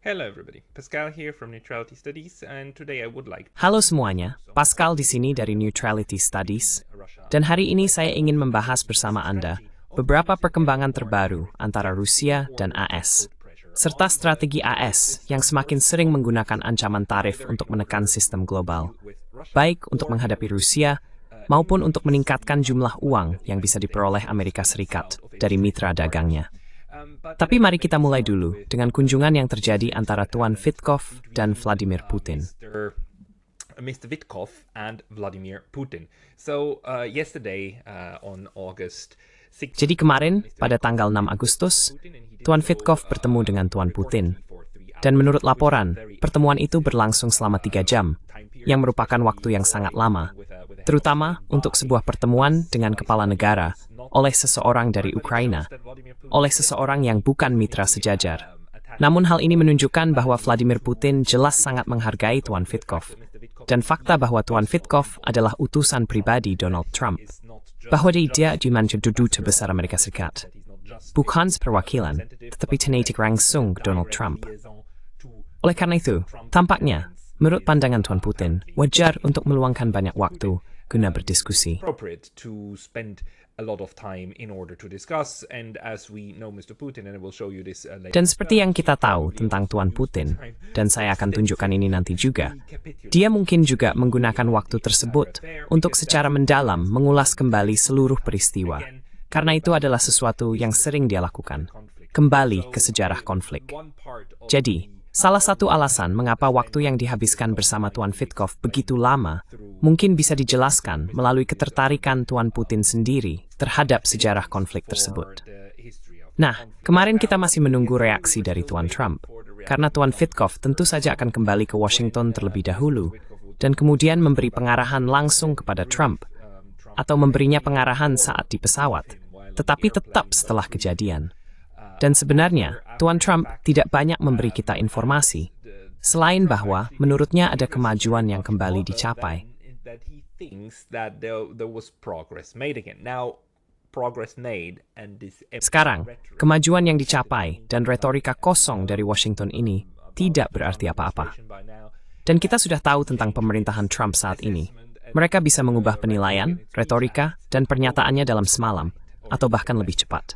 Hello everybody, Pascal here from Neutrality Studies, and today I would like Halo semuanya, Pascal di sini dari Neutrality Studies, dan hari ini saya ingin membahas bersama Anda beberapa perkembangan terbaru antara Rusia dan AS, serta strategi AS yang semakin sering menggunakan ancaman tarif untuk menekan sistem global, baik untuk menghadapi Rusia maupun untuk meningkatkan jumlah uang yang bisa diperoleh Amerika Serikat dari mitra dagangnya. Tapi mari kita mulai dulu dengan kunjungan yang terjadi antara Tuan Witkoff dan Vladimir Putin. Mr. Witkoff and Vladimir Putin. So yesterday on August 6th, Jadi kemarin, pada tanggal 6 Agustus, Tuan Witkoff bertemu dengan Tuan Putin. Dan menurut laporan, pertemuan itu berlangsung selama 3 jam, yang merupakan waktu yang sangat lama, terutama untuk sebuah pertemuan dengan kepala negara oleh seseorang dari Ukraina, oleh seseorang yang bukan mitra sejajar. Namun hal ini menunjukkan bahwa Vladimir Putin jelas sangat menghargai Tuan Witkoff, dan fakta bahwa Tuan Witkoff adalah utusan pribadi Donald Trump, bahwa dia di Manchester Duta Besar Amerika Serikat, bukan perwakilan, tetapi tenatik langsung Donald Trump. Oleh karena itu, tampaknya, menurut pandangan Tuan Putin, wajar untuk meluangkan banyak waktu guna berdiskusi. appropriate to spend a lot of time in order to discuss, and as we know Mr. Putin, and I will show you this later. Dan seperti yang kita tahu tentang Tuan Putin, dan saya akan tunjukkan ini nanti juga, dia mungkin juga menggunakan waktu tersebut untuk secara mendalam mengulas kembali seluruh peristiwa, karena itu adalah sesuatu yang sering dia lakukan, kembali ke sejarah konflik. Jadi, salah satu alasan mengapa waktu yang dihabiskan bersama Tuan Witkoff begitu lama mungkin bisa dijelaskan melalui ketertarikan Tuan Putin sendiri terhadap sejarah konflik tersebut. Nah, kemarin kita masih menunggu reaksi dari Tuan Trump, karena Tuan Witkoff tentu saja akan kembali ke Washington terlebih dahulu, dan kemudian memberi pengarahan langsung kepada Trump, atau memberinya pengarahan saat di pesawat, tetapi tetap setelah kejadian. Dan sebenarnya, Tuan Trump tidak banyak memberi kita informasi, selain bahwa menurutnya ada kemajuan yang kembali dicapai. Sekarang, kemajuan yang dicapai dan retorika kosong dari Washington ini tidak berarti apa-apa. Dan kita sudah tahu tentang pemerintahan Trump saat ini. Mereka bisa mengubah penilaian, retorika, dan pernyataannya dalam semalam, atau bahkan lebih cepat.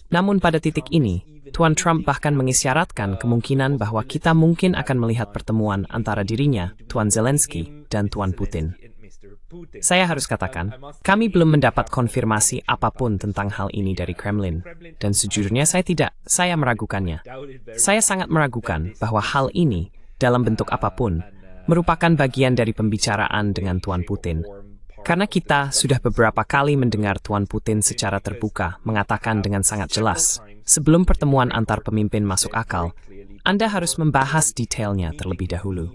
Namun pada titik ini, Tuan Trump bahkan mengisyaratkan kemungkinan bahwa kita mungkin akan melihat pertemuan antara dirinya, Tuan Zelensky, dan Tuan Putin. Saya harus katakan, kami belum mendapat konfirmasi apapun tentang hal ini dari Kremlin, dan sejujurnya saya meragukannya. Saya sangat meragukan bahwa hal ini, dalam bentuk apapun, merupakan bagian dari pembicaraan dengan Tuan Putin. Karena kita sudah beberapa kali mendengar Tuan Putin secara terbuka mengatakan dengan sangat jelas, sebelum pertemuan antar pemimpin masuk akal, Anda harus membahas detailnya terlebih dahulu.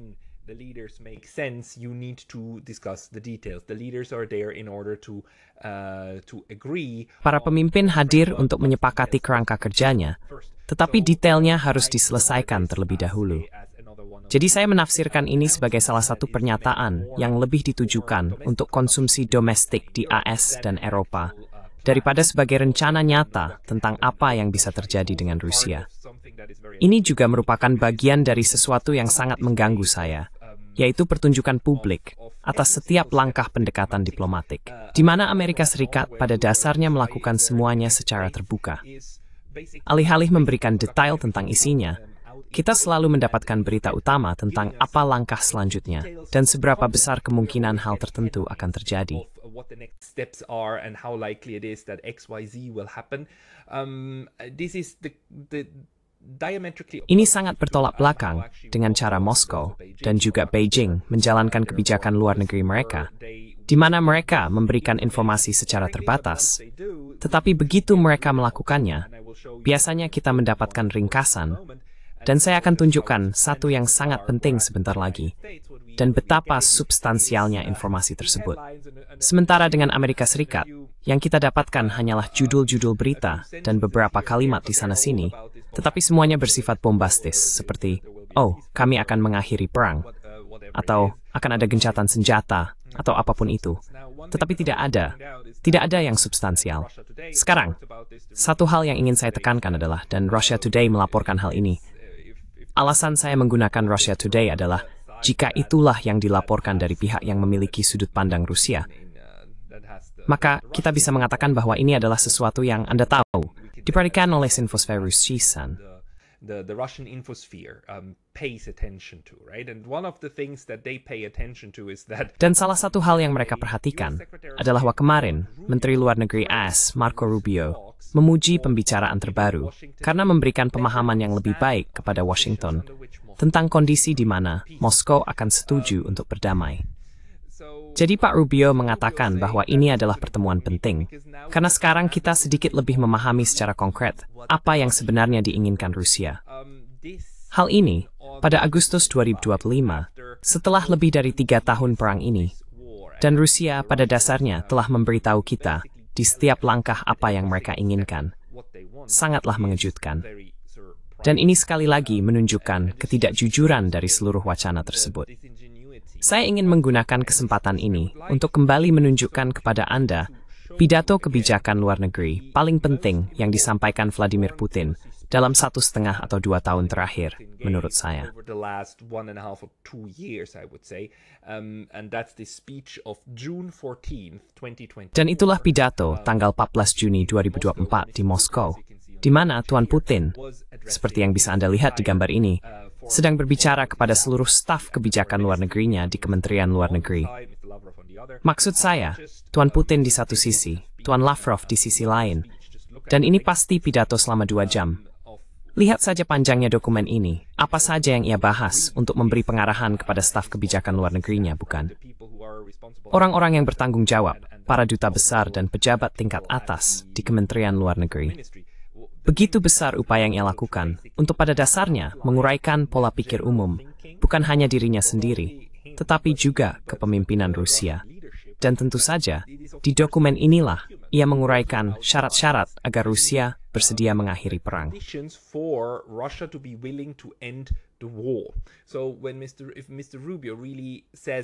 Para pemimpin hadir untuk menyepakati kerangka kerjanya, tetapi detailnya harus diselesaikan terlebih dahulu. Jadi saya menafsirkan ini sebagai salah satu pernyataan yang lebih ditujukan untuk konsumsi domestik di AS dan Eropa, daripada sebagai rencana nyata tentang apa yang bisa terjadi dengan Rusia. Ini juga merupakan bagian dari sesuatu yang sangat mengganggu saya, yaitu pertunjukan publik atas setiap langkah pendekatan diplomatik, di mana Amerika Serikat pada dasarnya melakukan semuanya secara terbuka. Alih-alih memberikan detail tentang isinya, kita selalu mendapatkan berita utama tentang apa langkah selanjutnya dan seberapa besar kemungkinan hal tertentu akan terjadi. Ini sangat bertolak belakang dengan cara Moskow dan juga Beijing menjalankan kebijakan luar negeri mereka, di mana mereka memberikan informasi secara terbatas. Tetapi begitu mereka melakukannya, biasanya kita mendapatkan ringkasan. Dan saya akan tunjukkan satu yang sangat penting sebentar lagi, dan betapa substansialnya informasi tersebut. Sementara dengan Amerika Serikat, yang kita dapatkan hanyalah judul-judul berita dan beberapa kalimat di sana-sini, tetapi semuanya bersifat bombastis, seperti, oh, kami akan mengakhiri perang, atau akan ada gencatan senjata, atau apapun itu. Tetapi tidak ada yang substansial. Sekarang, satu hal yang ingin saya tekankan adalah, dan Russia Today melaporkan hal ini, Alasan saya menggunakan Russia Today adalah jika itulah yang dilaporkan dari pihak yang memiliki sudut pandang Rusia, maka kita bisa mengatakan bahwa ini adalah sesuatu yang Anda tahu, diperhatikan oleh Infosfera Rusian. The Russian infosphere pays attention to, right? And one of the things that they pay attention to is that. Dan salah satu hal yang mereka perhatikan adalah bahwa kemarin Menteri Luar Negeri AS Marco Rubio memuji pembicaraan terbaru karena memberikan pemahaman yang lebih baik kepada Washington tentang kondisi di mana Moskow akan setuju untuk berdamai. Jadi Pak Rubio mengatakan bahwa ini adalah pertemuan penting, karena sekarang kita sedikit lebih memahami secara konkret apa yang sebenarnya diinginkan Rusia. Hal ini, pada Agustus 2025, setelah lebih dari 3 tahun perang ini, dan Rusia pada dasarnya telah memberitahu kita di setiap langkah apa yang mereka inginkan, sangatlah mengejutkan. Dan ini sekali lagi menunjukkan ketidakjujuran dari seluruh wacana tersebut. Saya ingin menggunakan kesempatan ini untuk kembali menunjukkan kepada Anda pidato kebijakan luar negeri paling penting yang disampaikan Vladimir Putin dalam 1,5 atau 2 tahun terakhir, menurut saya. Dan itulah pidato tanggal 14 Juni 2024 di Moskow, di mana Tuan Putin, seperti yang bisa Anda lihat di gambar ini, sedang berbicara kepada seluruh staf kebijakan luar negerinya di Kementerian Luar Negeri. Maksud saya, Tuan Putin di satu sisi, Tuan Lavrov di sisi lain, dan ini pasti pidato selama 2 jam. Lihat saja panjangnya dokumen ini, apa saja yang ia bahas untuk memberi pengarahan kepada staf kebijakan luar negerinya, bukan? Orang-orang yang bertanggung jawab, para duta besar dan pejabat tingkat atas di Kementerian Luar Negeri. Begitu besar upaya yang ia lakukan untuk pada dasarnya menguraikan pola pikir umum, bukan hanya dirinya sendiri, tetapi juga kepemimpinan Rusia. Dan tentu saja, di dokumen inilah ia menguraikan syarat-syarat agar Rusia bersedia mengakhiri perang.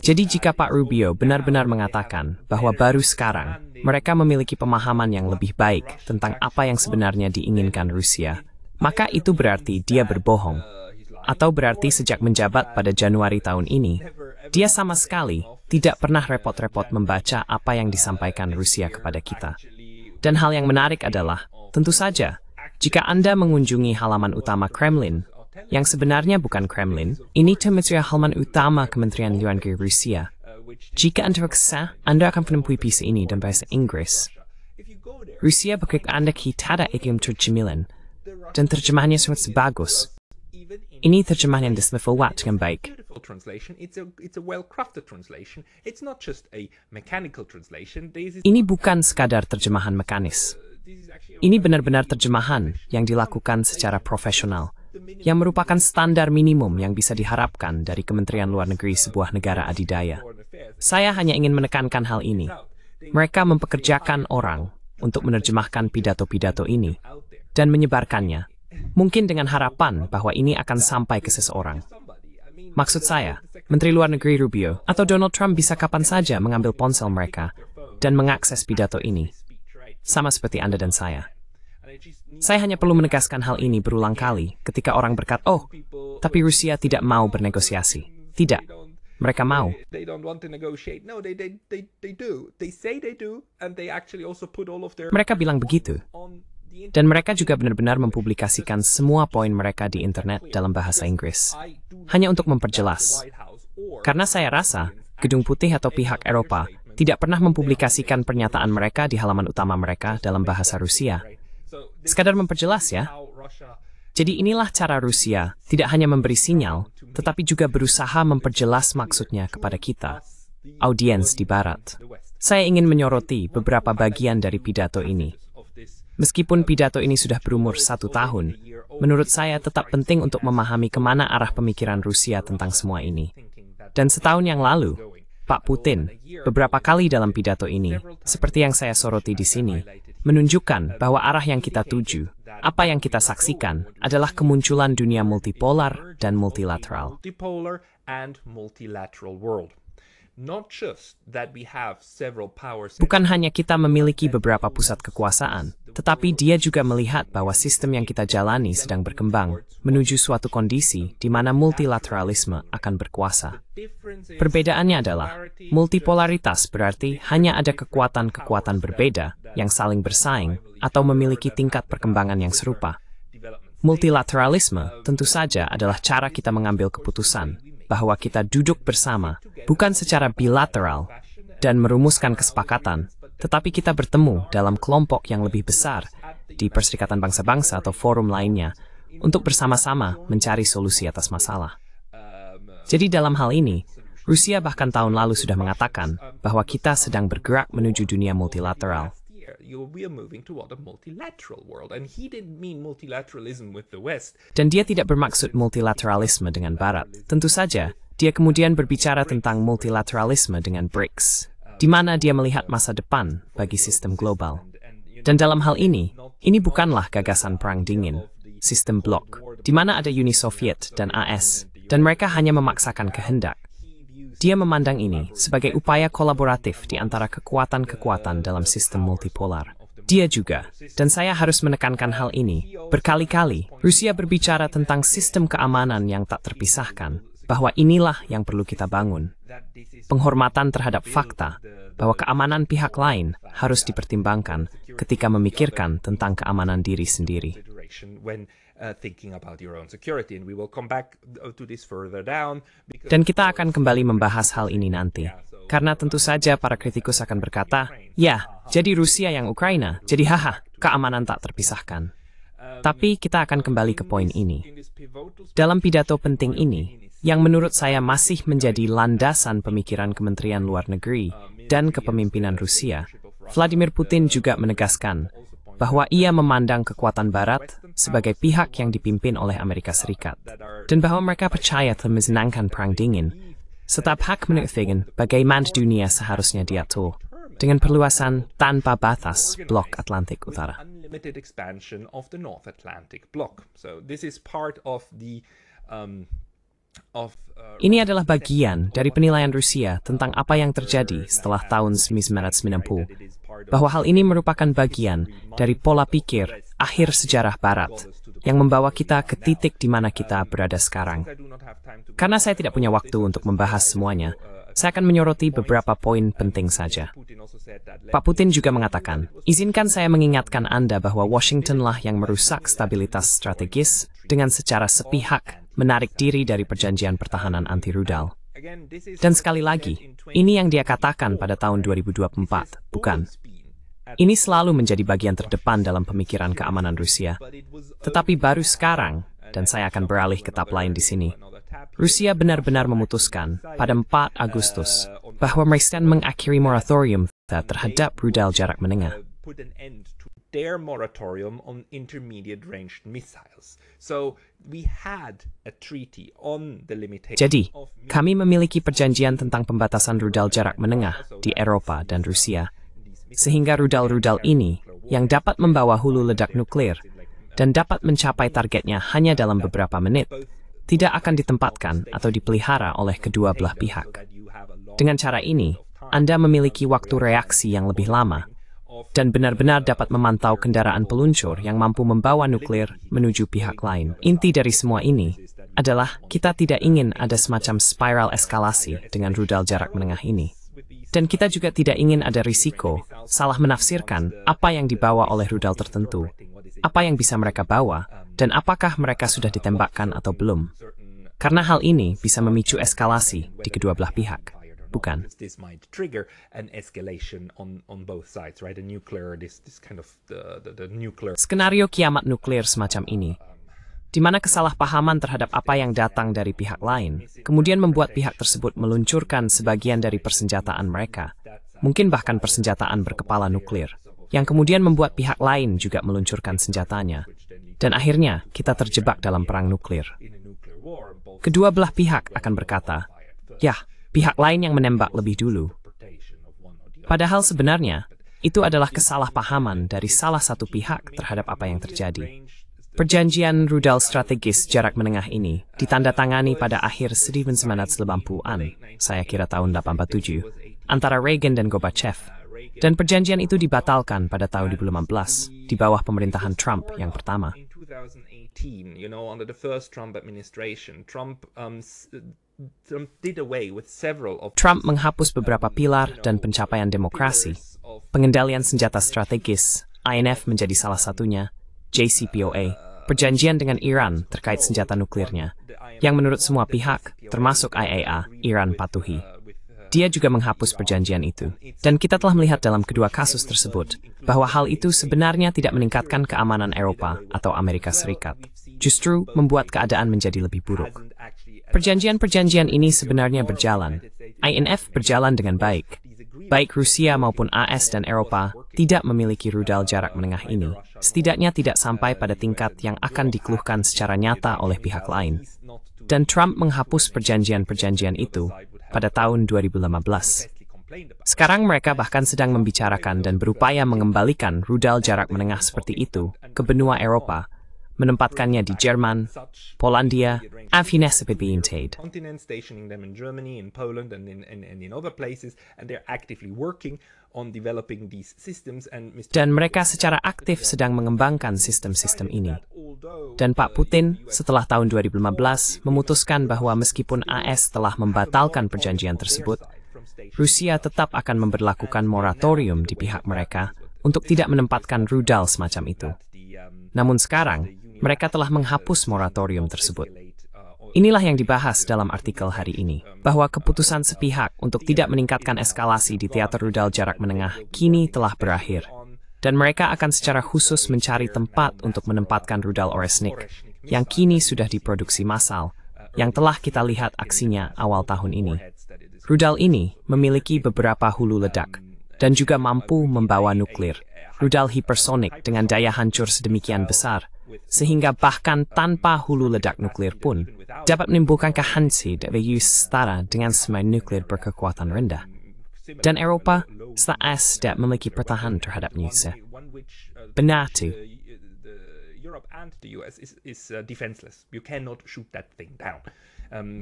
Jadi jika Pak Rubio benar-benar mengatakan bahwa baru sekarang mereka memiliki pemahaman yang lebih baik tentang apa yang sebenarnya diinginkan Rusia, maka itu berarti dia berbohong. Atau berarti sejak menjabat pada Januari tahun ini, dia sama sekali tidak pernah repot-repot membaca apa yang disampaikan Rusia kepada kita. Dan hal yang menarik adalah, tentu saja, jika Anda mengunjungi halaman utama Kremlin, yang sebenarnya bukan Kremlin, ini tempat halaman utama Kementerian Luar Negeri Rusia. Jika Anda reksa, Anda akan menemui PC ini dan bahasa Inggris. Rusia berkata Anda kita ada iklim terjemahan, dan terjemahannya sangat bagus. Ini terjemahan yang dismifawat dengan baik. Ini bukan sekadar terjemahan mekanis. Ini benar-benar terjemahan yang dilakukan secara profesional, yang merupakan standar minimum yang bisa diharapkan dari Kementerian Luar Negeri sebuah negara adidaya. Saya hanya ingin menekankan hal ini. Mereka mempekerjakan orang untuk menerjemahkan pidato-pidato ini dan menyebarkannya, mungkin dengan harapan bahwa ini akan sampai ke seseorang. Maksud saya, Menteri Luar Negeri Rubio atau Donald Trump bisa kapan saja mengambil ponsel mereka dan mengakses pidato ini, sama seperti Anda dan saya. Saya hanya perlu menegaskan hal ini berulang kali ketika orang berkata, oh, tapi Rusia tidak mau bernegosiasi. Tidak, mereka mau. Mereka bilang begitu. Dan mereka juga benar-benar mempublikasikan semua poin mereka di internet dalam bahasa Inggris. Hanya untuk memperjelas. Karena saya rasa, Gedung Putih atau pihak Eropa tidak pernah mempublikasikan pernyataan mereka di halaman utama mereka dalam bahasa Rusia. Sekadar memperjelas ya. Jadi inilah cara Rusia tidak hanya memberi sinyal, tetapi juga berusaha memperjelas maksudnya kepada kita, audiens di Barat. Saya ingin menyoroti beberapa bagian dari pidato ini. Meskipun pidato ini sudah berumur 1 tahun, menurut saya tetap penting untuk memahami kemana arah pemikiran Rusia tentang semua ini. Dan setahun yang lalu, Pak Putin, beberapa kali dalam pidato ini, seperti yang saya soroti di sini, menunjukkan bahwa arah yang kita tuju, apa yang kita saksikan, adalah kemunculan dunia multipolar dan multilateral. Bukan hanya kita memiliki beberapa pusat kekuasaan, tetapi dia juga melihat bahwa sistem yang kita jalani sedang berkembang menuju suatu kondisi di mana multilateralisme akan berkuasa. Perbedaannya adalah, multipolaritas berarti hanya ada kekuatan-kekuatan berbeda yang saling bersaing atau memiliki tingkat perkembangan yang serupa. Multilateralisme tentu saja adalah cara kita mengambil keputusan bahwa kita duduk bersama, bukan secara bilateral, dan merumuskan kesepakatan, tetapi kita bertemu dalam kelompok yang lebih besar di Perserikatan Bangsa-Bangsa atau forum lainnya untuk bersama-sama mencari solusi atas masalah. Jadi dalam hal ini, Rusia bahkan tahun lalu sudah mengatakan bahwa kita sedang bergerak menuju dunia multilateral. Dan dia tidak bermaksud multilateralisme dengan Barat. Tentu saja, dia kemudian berbicara tentang multilateralisme dengan BRICS, di mana dia melihat masa depan bagi sistem global. Dan dalam hal ini bukanlah gagasan perang dingin, sistem blok, di mana ada Uni Soviet dan AS, dan mereka hanya memaksakan kehendak. Dia memandang ini sebagai upaya kolaboratif di antara kekuatan-kekuatan dalam sistem multipolar. Dia juga, dan saya harus menekankan hal ini, berkali-kali Rusia berbicara tentang sistem keamanan yang tak terpisahkan, bahwa inilah yang perlu kita bangun. Penghormatan terhadap fakta bahwa keamanan pihak lain harus dipertimbangkan ketika memikirkan tentang keamanan diri sendiri. Dan kita akan kembali membahas hal ini nanti. Karena tentu saja para kritikus akan berkata, ya, jadi Rusia yang Ukraina, jadi haha, keamanan tak terpisahkan. Tapi kita akan kembali ke poin ini. Dalam pidato penting ini, yang menurut saya masih menjadi landasan pemikiran Kementerian Luar Negeri dan kepemimpinan Rusia, Vladimir Putin juga menegaskan bahwa ia memandang kekuatan Barat sebagai pihak yang dipimpin oleh Amerika Serikat, dan bahwa mereka percaya telah memenangkan Perang Dingin. Setiap hak menurut bagaimana dunia seharusnya diatur, dengan perluasan tanpa batas blok Atlantik Utara. Ini adalah bagian dari penilaian Rusia tentang apa yang terjadi setelah tahun 1990, bahwa hal ini merupakan bagian dari pola pikir akhir sejarah Barat yang membawa kita ke titik di mana kita berada sekarang. Karena saya tidak punya waktu untuk membahas semuanya, saya akan menyoroti beberapa poin penting saja. Pak Putin juga mengatakan, izinkan saya mengingatkan Anda bahwa Washingtonlah yang merusak stabilitas strategis dengan secara sepihak menarik diri dari perjanjian pertahanan anti-rudal. Dan sekali lagi, ini yang dia katakan pada tahun 2024, bukan? Ini selalu menjadi bagian terdepan dalam pemikiran keamanan Rusia. Tetapi baru sekarang, dan saya akan beralih ke tab lain di sini, Rusia benar-benar memutuskan pada 4 Agustus bahwa mereka mengakhiri moratorium terhadap rudal jarak menengah. Their moratorium on intermediate-range missiles. So we had a treaty on the limitation. Jadi, kami memiliki perjanjian tentang pembatasan rudal jarak menengah di Eropa dan Rusia, sehingga rudal-rudal ini yang dapat membawa hulu ledak nuklir dan dapat mencapai targetnya hanya dalam beberapa menit, tidak akan ditempatkan atau dipelihara oleh kedua belah pihak. Dengan cara ini, Anda memiliki waktu reaksi yang lebih lama, dan benar-benar dapat memantau kendaraan peluncur yang mampu membawa nuklir menuju pihak lain. Inti dari semua ini adalah kita tidak ingin ada semacam spiral eskalasi dengan rudal jarak menengah ini. Dan kita juga tidak ingin ada risiko salah menafsirkan apa yang dibawa oleh rudal tertentu, apa yang bisa mereka bawa, dan apakah mereka sudah ditembakkan atau belum. Karena hal ini bisa memicu eskalasi di kedua belah pihak. Bukan. This might trigger an escalation on both sides, right? A nuclear, this kind of the nuclear. Skenario kiamat nuklir semacam ini, di mana kesalahpahaman terhadap apa yang datang dari pihak lain, kemudian membuat pihak tersebut meluncurkan sebagian dari persenjataan mereka, mungkin bahkan persenjataan berkepala nuklir, yang kemudian membuat pihak lain juga meluncurkan senjatanya, dan akhirnya kita terjebak dalam perang nuklir. Kedua belah pihak akan berkata, ya, pihak lain yang menembak lebih dulu. Padahal sebenarnya, itu adalah kesalahpahaman dari salah satu pihak terhadap apa yang terjadi. Perjanjian rudal strategis jarak menengah ini ditandatangani pada akhir 1990-an, saya kira tahun 87, antara Reagan dan Gorbachev. Dan perjanjian itu dibatalkan pada tahun 2015 di bawah pemerintahan Trump yang pertama. Under the first Trump administration, Trump did away with several of Trump menghapus beberapa pilar dan pencapaian demokrasi. Pengendalian senjata strategis, INF menjadi salah satunya, JCPOA, perjanjian dengan Iran terkait senjata nuklirnya, yang menurut semua pihak, termasuk IAEA, Iran patuhi. Dia juga menghapus perjanjian itu. Dan kita telah melihat dalam kedua kasus tersebut, bahwa hal itu sebenarnya tidak meningkatkan keamanan Eropa atau Amerika Serikat. Justru membuat keadaan menjadi lebih buruk. Perjanjian-perjanjian ini sebenarnya berjalan. INF berjalan dengan baik. Baik Rusia maupun AS dan Eropa tidak memiliki rudal jarak menengah ini, setidaknya tidak sampai pada tingkat yang akan dikeluhkan secara nyata oleh pihak lain. Dan Trump menghapus perjanjian-perjanjian itu pada tahun 2015. Sekarang mereka bahkan sedang membicarakan dan berupaya mengembalikan rudal jarak menengah seperti itu ke benua Eropa, menempatkannya di Jerman, Polandia, Afghanistan, continent, stationing them in Germany, in Poland, and in other places, and they're actively working on developing these systems. Dan mereka secara aktif sedang mengembangkan sistem-sistem ini. Dan Pak Putin, setelah tahun 2015, memutuskan bahwa meskipun AS telah membatalkan perjanjian tersebut, Rusia tetap akan memberlakukan moratorium di pihak mereka untuk tidak menempatkan rudal semacam itu. Namun sekarang, mereka telah menghapus moratorium tersebut. Inilah yang dibahas dalam artikel hari ini, bahwa keputusan sepihak untuk tidak meningkatkan eskalasi di teater rudal jarak menengah kini telah berakhir. Dan mereka akan secara khusus mencari tempat untuk menempatkan rudal Oresnik, yang kini sudah diproduksi massal, yang telah kita lihat aksinya awal tahun ini. Rudal ini memiliki beberapa hulu ledak, dan juga mampu membawa nuklir, rudal hipersonik dengan daya hancur sedemikian besar, sehingga bahkan tanpa hulu ledak nuklir pun, dapat menimbulkan kehansi dari setara dengan semen nuklir berkekuatan rendah. Dan Eropa, AS tidak memiliki pertahanan terhadap Rusia. Benar itu. Europe and the US is defenseless. You cannot shoot that thing down.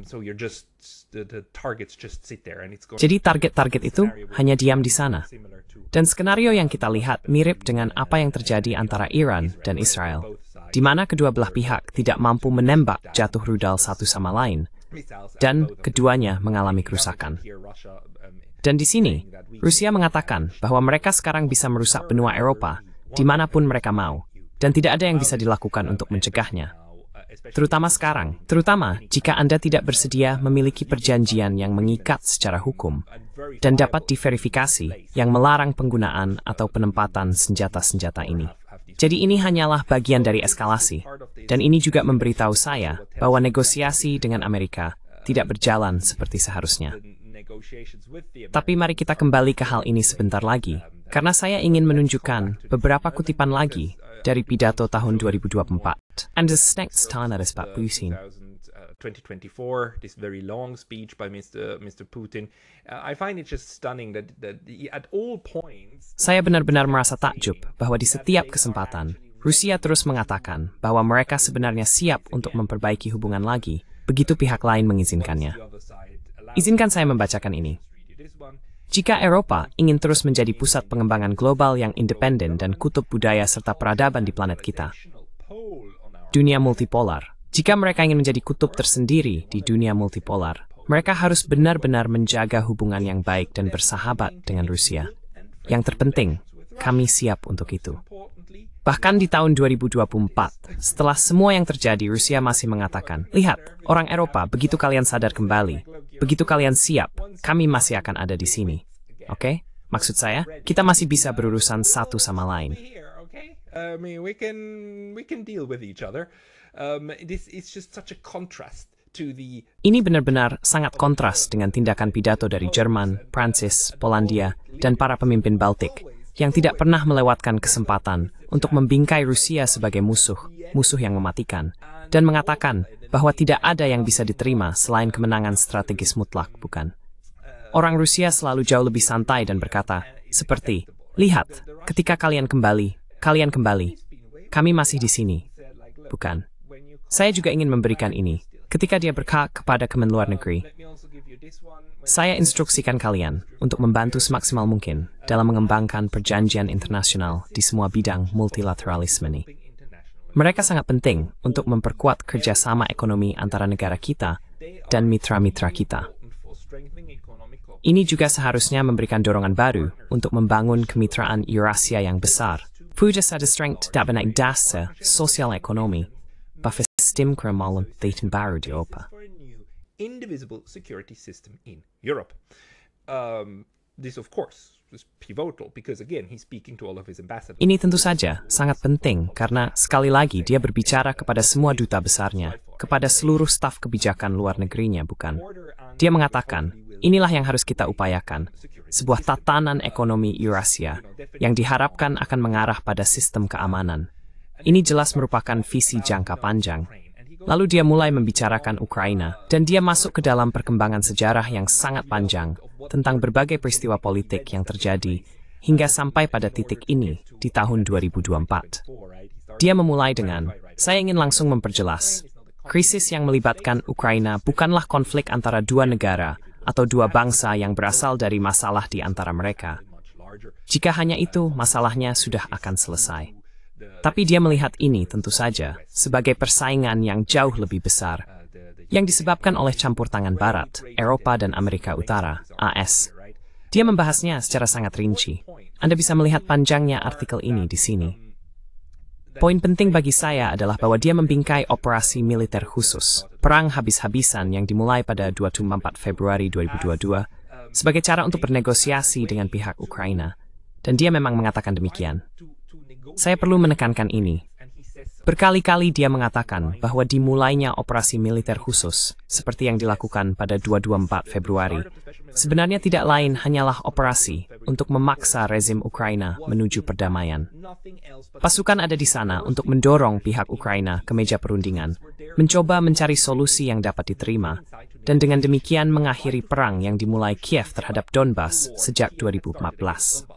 So you're just the targets just sit there and it's going. Jadi target-target itu hanya diam di sana. Dan skenario yang kita lihat mirip dengan apa yang terjadi antara Iran dan Israel, di mana kedua belah pihak tidak mampu menembak jatuh rudal satu sama lain, dan keduanya mengalami kerusakan. Dan di sini, Rusia mengatakan bahwa mereka sekarang bisa merusak benua Eropa dimanapun mereka mau, dan tidak ada yang bisa dilakukan untuk mencegahnya. Terutama sekarang, terutama jika Anda tidak bersedia memiliki perjanjian yang mengikat secara hukum, dan dapat diverifikasi yang melarang penggunaan atau penempatan senjata-senjata ini. Jadi ini hanyalah bagian dari eskalasi, dan ini juga memberitahu saya bahwa negosiasi dengan Amerika tidak berjalan seperti seharusnya. Tapi mari kita kembali ke hal ini sebentar lagi, karena saya ingin menunjukkan beberapa kutipan lagi dari pidato tahun 2024. And the next time that is Pak Putin. 2024, this very long speech by Mr. Putin. I find it just stunning that at all points. Saya benar-benar merasa takjub bahwa di setiap kesempatan, Rusia terus mengatakan bahwa mereka sebenarnya siap untuk memperbaiki hubungan lagi, begitu pihak lain mengizinkannya. Izinkan saya membacakan ini. Jika Eropa ingin terus menjadi pusat pengembangan global yang independen dan kutub budaya serta peradaban di planet kita, dunia multipolar, jika mereka ingin menjadi kutub tersendiri di dunia multipolar, mereka harus benar-benar menjaga hubungan yang baik dan bersahabat dengan Rusia. Yang terpenting, kami siap untuk itu. Bahkan di tahun 2024, setelah semua yang terjadi, Rusia masih mengatakan, lihat, orang Eropa, begitu kalian sadar kembali, begitu kalian siap, kami masih akan ada di sini. Oke? Maksud saya, kita masih bisa berurusan satu sama lain. Ini benar-benar sangat kontras dengan tindakan pidato dari Jerman, Prancis, Polandia, dan para pemimpin Baltik, yang tidak pernah melewatkan kesempatan untuk membingkai Rusia sebagai musuh yang mematikan, dan mengatakan bahwa tidak ada yang bisa diterima selain kemenangan strategis mutlak, bukan? Orang Rusia selalu jauh lebih santai dan berkata, seperti, lihat, ketika kalian kembali, kami masih di sini. bukan? Saya juga ingin memberikan ini. Ketika dia berkata kepada Kemen Luar Negeri, saya instruksikan kalian untuk membantu semaksimal mungkin dalam mengembangkan perjanjian internasional di semua bidang multilateralisme ini. Mereka sangat penting untuk memperkuat kerjasama ekonomi antara negara kita dan mitra-mitra kita. Ini juga seharusnya memberikan dorongan baru untuk membangun kemitraan Eurasia yang besar. Puja sada strength dapat naik dasar sosial ekonomi, bahwa sistem kremalan Dayton baru di Eropa. Indivisible security system in Europe. This of course was pivotal because again he's speaking to all of his ambassadors. Ini tentu saja sangat penting karena sekali lagi dia berbicara kepada semua duta besarnya, kepada seluruh staf kebijakan luar negerinya, bukan? Dia mengatakan, inilah yang harus kita upayakan, sebuah tatanan ekonomi Eurasia yang diharapkan akan mengarah pada sistem keamanan. Ini jelas merupakan visi jangka panjang. Lalu dia mulai membicarakan Ukraina, dan dia masuk ke dalam perkembangan sejarah yang sangat panjang tentang berbagai peristiwa politik yang terjadi hingga sampai pada titik ini di tahun 2024. Dia memulai dengan, saya ingin langsung memperjelas, krisis yang melibatkan Ukraina bukanlah konflik antara dua negara atau dua bangsa yang berasal dari masalah di antara mereka. Jika hanya itu, masalahnya sudah akan selesai. Tapi dia melihat ini tentu saja sebagai persaingan yang jauh lebih besar, yang disebabkan oleh campur tangan Barat, Eropa dan Amerika Utara, AS. Dia membahasnya secara sangat rinci. Anda bisa melihat panjangnya artikel ini di sini. Poin penting bagi saya adalah bahwa dia membingkai operasi militer khusus, perang habis-habisan yang dimulai pada 24 Februari 2022, sebagai cara untuk bernegosiasi dengan pihak Ukraina. Dan dia memang mengatakan demikian. Saya perlu menekankan ini. Berkali-kali dia mengatakan bahwa dimulainya operasi militer khusus, seperti yang dilakukan pada 24 Februari, sebenarnya tidak lain hanyalah operasi untuk memaksa rezim Ukraina menuju perdamaian. Pasukan ada di sana untuk mendorong pihak Ukraina ke meja perundingan, mencoba mencari solusi yang dapat diterima, dan dengan demikian mengakhiri perang yang dimulai Kiev terhadap Donbas sejak 2014.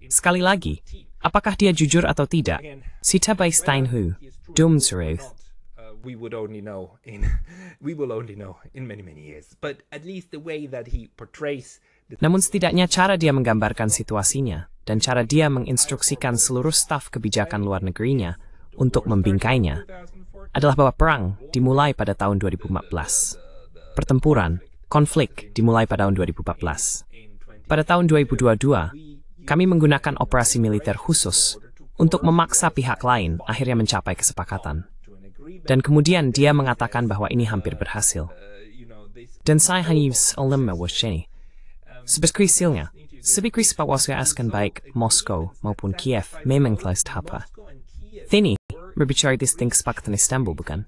Sekali lagi, apakah dia jujur atau tidak? Sita by Steinhu, Domsruth. We will only know in many years. But at least the way that he portrays. Namun setidaknya cara dia menggambarkan situasinya dan cara dia menginstruksikan seluruh staf kebijakan luar negerinya untuk membingkainya adalah bahwa perang dimulai pada tahun 2014. Pertempuran, konflik dimulai pada tahun 2014. Pada tahun 2022, kami menggunakan operasi militer khusus untuk memaksa pihak lain akhirnya mencapai kesepakatan. Dan kemudian dia mengatakan bahwa ini hampir berhasil. Dan saya hanya selama ini. Sebesar akan baik Moskow maupun Kiev memang telah tahap. Ini berbicara tentang kesepakatan Istanbul, bukan?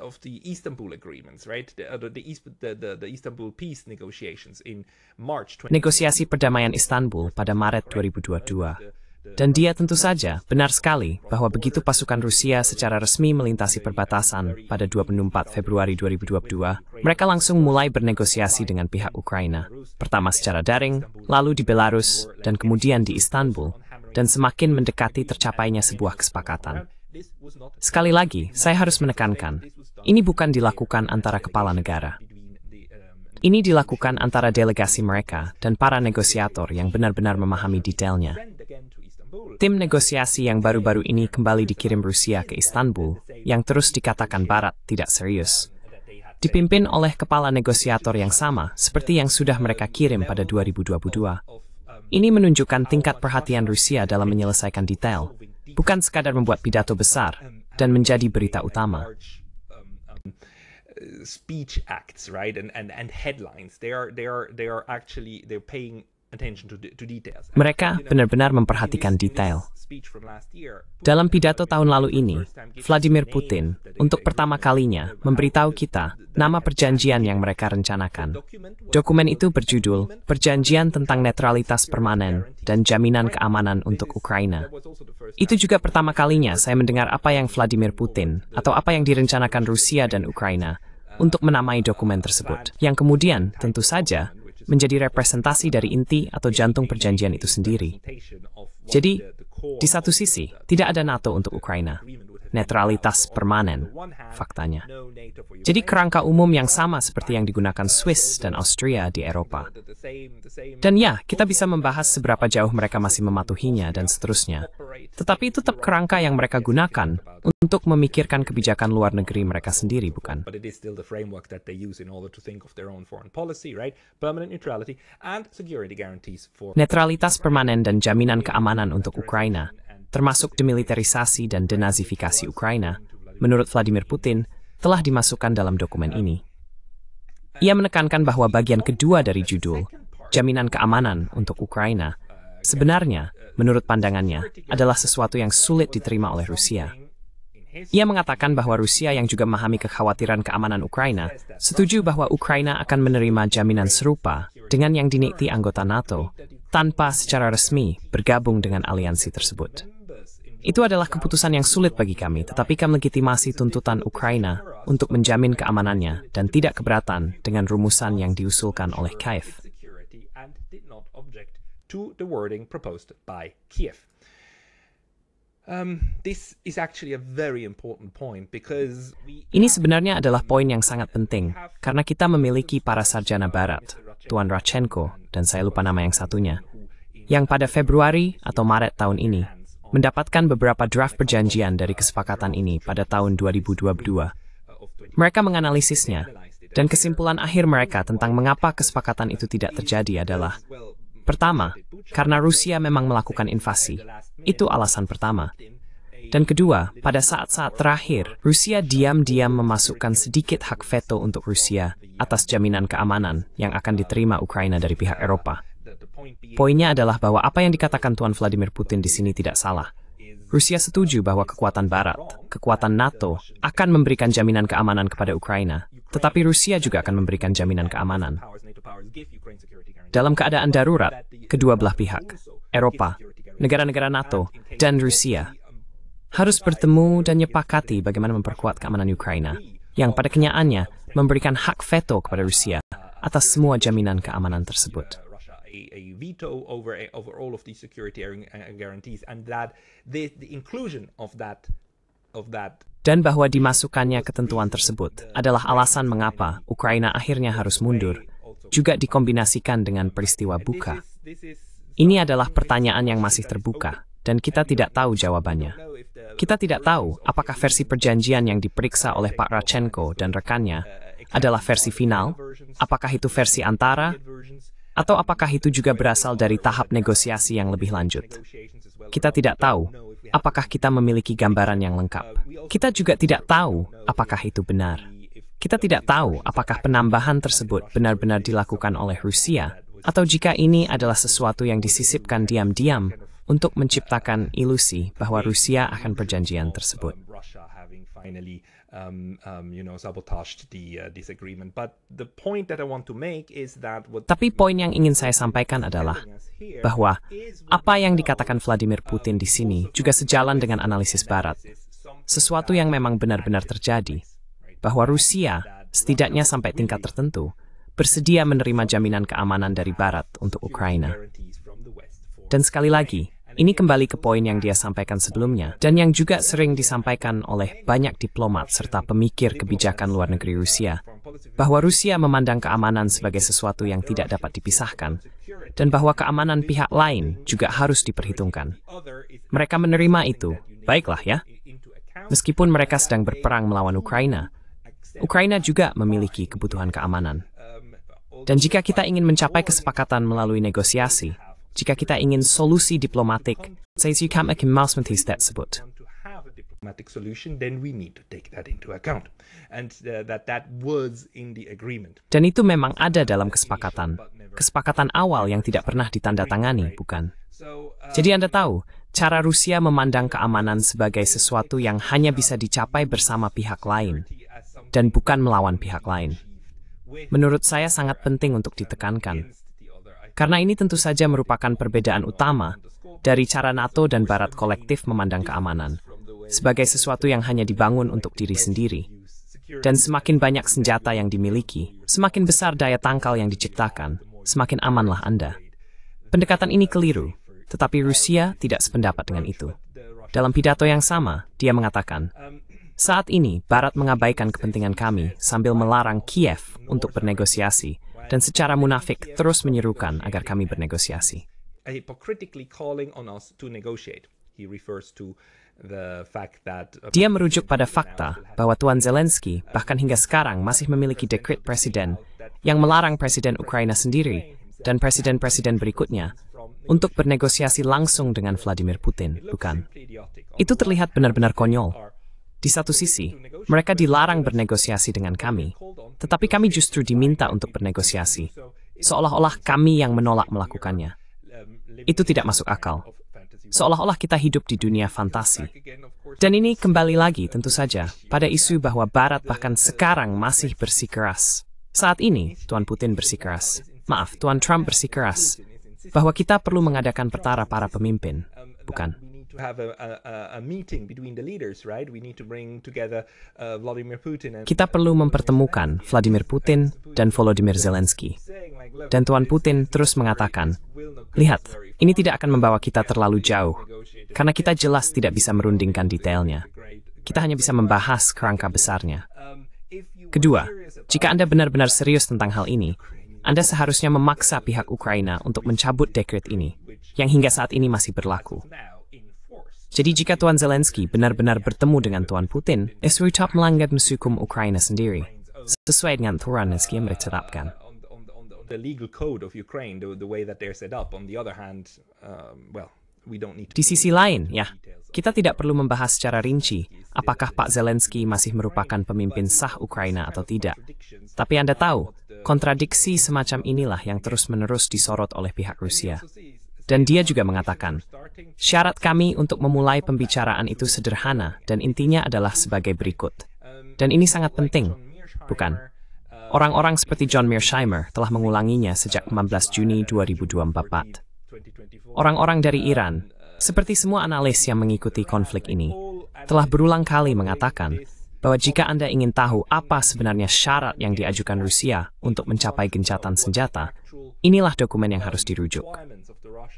Of the Istanbul agreements, right? The Istanbul peace negotiations in March. Negosiasi perdamaian Istanbul pada Maret 2022. Dan dia tentu saja benar sekali bahwa begitu pasukan Rusia secara resmi melintasi perbatasan pada 24 Februari 2022, mereka langsung mulai bernegosiasi dengan pihak Ukraina. Pertama secara daring, lalu di Belarus, dan kemudian di Istanbul, dan semakin mendekati tercapainya sebuah kesepakatan. Sekali lagi, saya harus menekankan, ini bukan dilakukan antara kepala negara. Ini dilakukan antara delegasi mereka dan para negosiator yang benar-benar memahami detailnya. Tim negosiasi yang baru-baru ini kembali dikirim Rusia ke Istanbul, yang terus dikatakan Barat tidak serius. Dipimpin oleh kepala negosiator yang sama seperti yang sudah mereka kirim pada 2022. Ini menunjukkan tingkat perhatian Rusia dalam menyelesaikan detail, bukan sekadar membuat pidato besar dan menjadi berita utama. Speech acts, right, and headlines. They're paying attention to details. Mereka benar-benar memperhatikan detail. Dalam pidato tahun lalu ini, Vladimir Putin untuk pertama kalinya memberitahu kita nama perjanjian yang mereka rencanakan. Dokumen itu berjudul Perjanjian tentang Netralitas Permanen dan Jaminan Keamanan untuk Ukraina. Itu juga pertama kalinya saya mendengar apa yang Vladimir Putin atau apa yang direncanakan Rusia dan Ukraina untuk menamai dokumen tersebut, yang kemudian tentu saja menjadi representasi dari inti atau jantung perjanjian itu sendiri. Jadi, di satu sisi, tidak ada NATO untuk Ukraina. netralitas permanen, faktanya. Jadi kerangka umum yang sama seperti yang digunakan Swiss dan Austria di Eropa. Dan ya, kita bisa membahas seberapa jauh mereka masih mematuhinya dan seterusnya. Tetapi itu tetap kerangka yang mereka gunakan untuk memikirkan kebijakan luar negeri mereka sendiri, bukan? Netralitas permanen dan jaminan keamanan untuk Ukraina, termasuk demilitarisasi dan denazifikasi Ukraina, menurut Vladimir Putin, telah dimasukkan dalam dokumen ini. Ia menekankan bahwa bagian kedua dari judul, jaminan keamanan untuk Ukraina, sebenarnya, menurut pandangannya, adalah sesuatu yang sulit diterima oleh Rusia. Ia mengatakan bahwa Rusia yang juga memahami kekhawatiran keamanan Ukraina, setuju bahwa Ukraina akan menerima jaminan serupa dengan yang dinikti anggota NATO, tanpa secara resmi bergabung dengan aliansi tersebut. Itu adalah keputusan yang sulit bagi kami, tetapi kami legitimasi tuntutan Ukraina untuk menjamin keamanannya dan tidak keberatan dengan rumusan yang diusulkan oleh Kiev. Ini sebenarnya adalah poin yang sangat penting, karena kita memiliki para sarjana barat, Tuan Radchenko, dan saya lupa nama yang satunya, yang pada Februari atau Maret tahun ini mendapatkan beberapa draft perjanjian dari kesepakatan ini pada tahun 2022. Mereka menganalisisnya, dan kesimpulan akhir mereka tentang mengapa kesepakatan itu tidak terjadi adalah: pertama, karena Rusia memang melakukan invasi. Itu alasan pertama. Dan kedua, pada saat-saat terakhir, Rusia diam-diam memasukkan sedikit hak veto untuk Rusia atas jaminan keamanan yang akan diterima Ukraina dari pihak Eropa. Poinnya adalah bahwa apa yang dikatakan Tuan Vladimir Putin di sini tidak salah. Rusia setuju bahwa kekuatan Barat, kekuatan NATO, akan memberikan jaminan keamanan kepada Ukraina, tetapi Rusia juga akan memberikan jaminan keamanan. Dalam keadaan darurat, kedua belah pihak, Eropa, negara-negara NATO, dan Rusia, harus bertemu dan menyepakati bagaimana memperkuat keamanan Ukraina, yang pada kenyataannya memberikan hak veto kepada Rusia atas semua jaminan keamanan tersebut. A veto over all of these security guarantees, and that the inclusion of that dan bahwa dimasukkannya ketentuan tersebut adalah alasan mengapa Ukraina akhirnya harus mundur, juga dikombinasikan dengan peristiwa Bucha. Ini adalah pertanyaan yang masih terbuka, dan kita tidak tahu jawabannya. Kita tidak tahu apakah versi perjanjian yang diperiksa oleh Pak Radchenko dan rekannya adalah versi final, apakah itu versi antara, atau apakah itu juga berasal dari tahap negosiasi yang lebih lanjut. Kita tidak tahu apakah kita memiliki gambaran yang lengkap. Kita juga tidak tahu apakah itu benar. Kita tidak tahu apakah penambahan tersebut benar-benar dilakukan oleh Rusia, atau jika ini adalah sesuatu yang disisipkan diam-diam untuk menciptakan ilusi bahwa Rusia akan perjanjian tersebut. Tapi poin yang ingin saya sampaikan adalah bahwa apa yang dikatakan Vladimir Putin di sini juga sejalan dengan analisis Barat. Sesuatu yang memang benar-benar terjadi, bahwa Rusia, setidaknya sampai tingkat tertentu, bersedia menerima jaminan keamanan dari Barat untuk Ukraina. Dan sekali lagi, ini kembali ke poin yang dia sampaikan sebelumnya, dan yang juga sering disampaikan oleh banyak diplomat serta pemikir kebijakan luar negeri Rusia, bahwa Rusia memandang keamanan sebagai sesuatu yang tidak dapat dipisahkan, dan bahwa keamanan pihak lain juga harus diperhitungkan. Mereka menerima itu, baiklah ya. Meskipun mereka sedang berperang melawan Ukraina, Ukraina juga memiliki kebutuhan keamanan. Dan jika kita ingin mencapai kesepakatan melalui negosiasi, jika kita ingin solusi diplomatik, saya akan menghormati tersebut. Dan itu memang ada dalam kesepakatan awal yang tidak pernah ditandatangani, bukan? Jadi Anda tahu, cara Rusia memandang keamanan sebagai sesuatu yang hanya bisa dicapai bersama pihak lain, dan bukan melawan pihak lain. Menurut saya sangat penting untuk ditekankan. Karena ini tentu saja merupakan perbedaan utama dari cara NATO dan Barat kolektif memandang keamanan, sebagai sesuatu yang hanya dibangun untuk diri sendiri. Dan semakin banyak senjata yang dimiliki, semakin besar daya tangkal yang diciptakan, semakin amanlah Anda. Pendekatan ini keliru, Tetapi Rusia tidak sependapat dengan itu. Dalam pidato yang sama, dia mengatakan, "Saat ini, Barat mengabaikan kepentingan kami sambil melarang Kiev untuk bernegosiasi dan secara munafik terus menyerukan agar kami bernegosiasi." Dia merujuk pada fakta bahwa Tuan Zelensky bahkan hingga sekarang masih memiliki dekret presiden yang melarang Presiden Ukraina sendiri dan presiden-presiden berikutnya untuk bernegosiasi langsung dengan Vladimir Putin, bukan? Itu terlihat benar-benar konyol. Di satu sisi, mereka dilarang bernegosiasi dengan kami, tetapi kami justru diminta untuk bernegosiasi, seolah-olah kami yang menolak melakukannya. Itu tidak masuk akal. Seolah-olah kita hidup di dunia fantasi. Dan ini kembali lagi tentu saja pada isu bahwa Barat bahkan sekarang masih bersikeras. Saat ini, Tuan Putin bersikeras. Maaf, Tuan Trump bersikeras bahwa kita perlu mengadakan pertara para pemimpin, bukan? Kita perlu mempertemukan Vladimir Putin dan Volodymyr Zelensky. Dan Tuan Putin terus mengatakan, "Lihat, ini tidak akan membawa kita terlalu jauh, karena kita jelas tidak bisa merundingkan detailnya. Kita hanya bisa membahas kerangka besarnya." Kedua, jika Anda benar-benar serius tentang hal ini, Anda seharusnya memaksa pihak Ukraina untuk mencabut dekret ini, yang hingga saat ini masih berlaku. Jadi jika Tuan Zelensky benar-benar bertemu dengan Tuan Putin, tetap melanggar hukum Ukraina sendiri, sesuai dengan aturan yang mereka tetapkan. Di sisi lain, kita tidak perlu membahas secara rinci apakah Pak Zelensky masih merupakan pemimpin sah Ukraina atau tidak. Tapi Anda tahu, kontradiksi semacam inilah yang terus-menerus disorot oleh pihak Rusia. Dan dia juga mengatakan, "Syarat kami untuk memulai pembicaraan itu sederhana dan intinya adalah sebagai berikut." Dan ini sangat penting, bukan? Orang-orang seperti John Mearsheimer telah mengulanginya sejak 15 Juni 2024. Orang-orang dari Iran, seperti semua analis yang mengikuti konflik ini, telah berulang kali mengatakan bahwa jika Anda ingin tahu apa sebenarnya syarat yang diajukan Rusia untuk mencapai gencatan senjata, inilah dokumen yang harus dirujuk.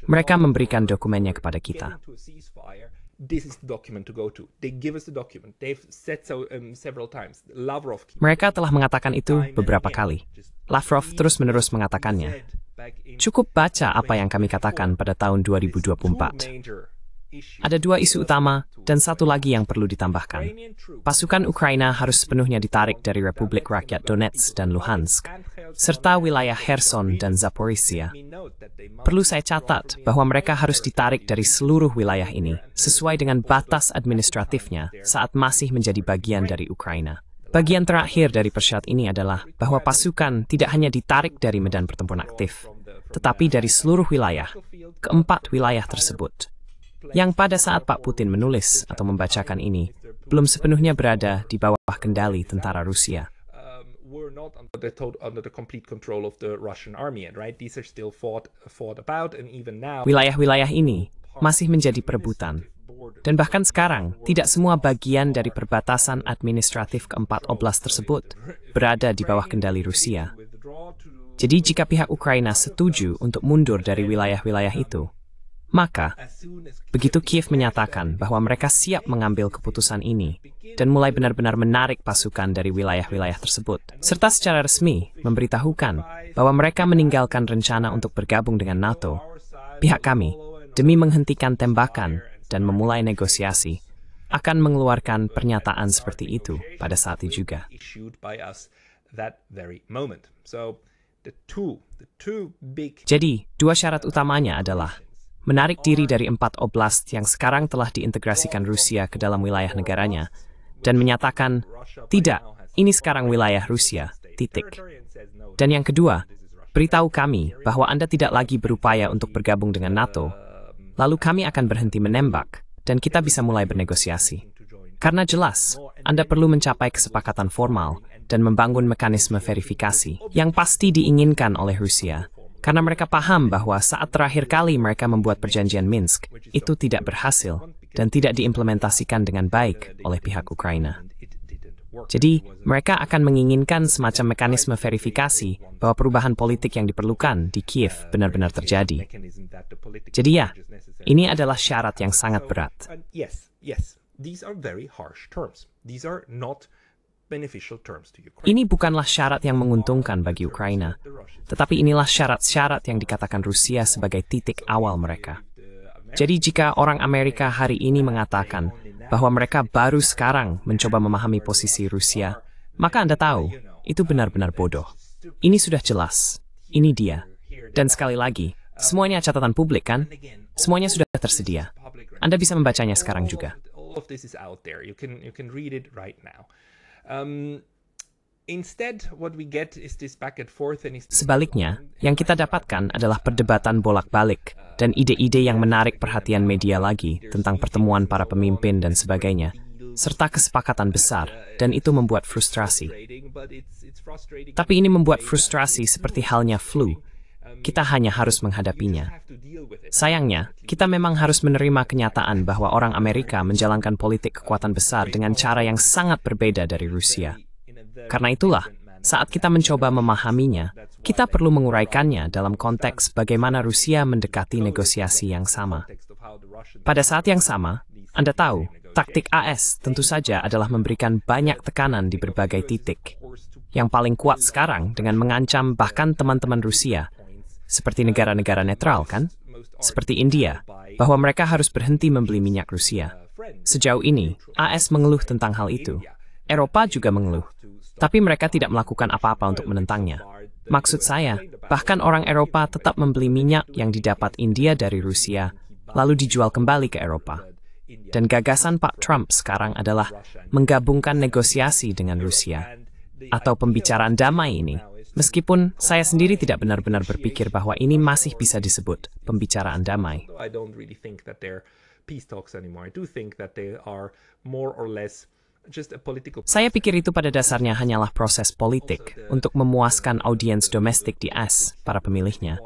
Mereka memberikan dokumennya kepada kita. Mereka telah mengatakan itu beberapa kali. Lavrov terus-menerus mengatakannya. Cukup baca apa yang kami katakan pada tahun 2024. Ada dua isu utama dan satu lagi yang perlu ditambahkan. Pasukan Ukraina harus sepenuhnya ditarik dari Republik Rakyat Donetsk dan Luhansk, serta wilayah Kherson dan Zaporizhia. Perlu saya catat bahwa mereka harus ditarik dari seluruh wilayah ini, sesuai dengan batas administratifnya saat masih menjadi bagian dari Ukraina. Bagian terakhir dari persyarat ini adalah bahwa pasukan tidak hanya ditarik dari medan pertempuran aktif, tetapi dari seluruh wilayah, keempat wilayah tersebut. Yang pada saat Pak Putin menulis atau membacakan ini, belum sepenuhnya berada di bawah kendali tentara Rusia. Wilayah-wilayah ini masih menjadi perebutan. Dan bahkan sekarang, tidak semua bagian dari perbatasan administratif keempat oblast tersebut berada di bawah kendali Rusia. Jadi jika pihak Ukraina setuju untuk mundur dari wilayah-wilayah itu, maka, begitu Kiev menyatakan bahwa mereka siap mengambil keputusan ini dan mulai benar-benar menarik pasukan dari wilayah-wilayah tersebut, serta secara resmi memberitahukan bahwa mereka meninggalkan rencana untuk bergabung dengan NATO, pihak kami, demi menghentikan tembakan dan memulai negosiasi, akan mengeluarkan pernyataan seperti itu pada saat itu juga. Jadi, dua syarat utamanya adalah menarik diri dari 4 oblast yang sekarang telah diintegrasikan Rusia ke dalam wilayah negaranya, dan menyatakan, tidak, ini sekarang wilayah Rusia, titik. Dan yang kedua, beritahu kami bahwa Anda tidak lagi berupaya untuk bergabung dengan NATO, lalu kami akan berhenti menembak, dan kita bisa mulai bernegosiasi. Karena jelas, Anda perlu mencapai kesepakatan formal dan membangun mekanisme verifikasi yang pasti diinginkan oleh Rusia. Karena mereka paham bahwa saat terakhir kali mereka membuat perjanjian Minsk, itu tidak berhasil dan tidak diimplementasikan dengan baik oleh pihak Ukraina. Jadi, mereka akan menginginkan semacam mekanisme verifikasi bahwa perubahan politik yang diperlukan di Kiev benar-benar terjadi. Jadi ya, ini adalah syarat yang sangat berat. Yes, these are very harsh terms. These are not beneficial terms to Ukraine. Ini bukanlah syarat yang menguntungkan bagi Ukraina, tetapi inilah syarat-syarat yang dikatakan Rusia sebagai titik awal mereka. Jadi jika orang Amerika hari ini mengatakan bahwa mereka baru sekarang mencoba memahami posisi Rusia, maka Anda tahu, itu benar-benar bodoh. Ini sudah jelas. Ini dia. Dan sekali lagi, semuanya catatan publik kan? Semuanya sudah tersedia. Anda bisa membacanya sekarang juga. All of this is out there. You can read it right now. Instead, what we get is this back and forth and Sebaliknya, yang kita dapatkan adalah perdebatan bolak-balik dan ide-ide yang menarik perhatian media lagi tentang pertemuan para pemimpin dan sebagainya, serta kesepakatan besar, dan itu membuat frustrasi. Tapi ini membuat frustrasi seperti halnya flu. Kita hanya harus menghadapinya. Sayangnya, kita memang harus menerima kenyataan bahwa orang Amerika menjalankan politik kekuatan besar dengan cara yang sangat berbeda dari Rusia. Karena itulah, saat kita mencoba memahaminya, kita perlu menguraikannya dalam konteks bagaimana Rusia mendekati negosiasi yang sama. Pada saat yang sama, Anda tahu, taktik AS tentu saja adalah memberikan banyak tekanan di berbagai titik. Yang paling kuat sekarang dengan mengancam bahkan teman-teman Rusia, seperti negara-negara netral kan? Seperti India, bahwa mereka harus berhenti membeli minyak Rusia. Sejauh ini, AS mengeluh tentang hal itu. Eropa juga mengeluh. Tapi mereka tidak melakukan apa-apa untuk menentangnya. Maksud saya, bahkan orang Eropa tetap membeli minyak yang didapat India dari Rusia, lalu dijual kembali ke Eropa. Dan gagasan Pak Trump sekarang adalah menggabungkan negosiasi dengan Rusia, atau pembicaraan damai ini. Meskipun saya sendiri tidak benar-benar berpikir bahwa ini masih bisa disebut pembicaraan damai. I don't really think that they're peace talks anymore. I do think that they are more or less just a political. Saya pikir itu pada dasarnya hanyalah proses politik untuk memuaskan audiens domestik di AS, para pemilihnya,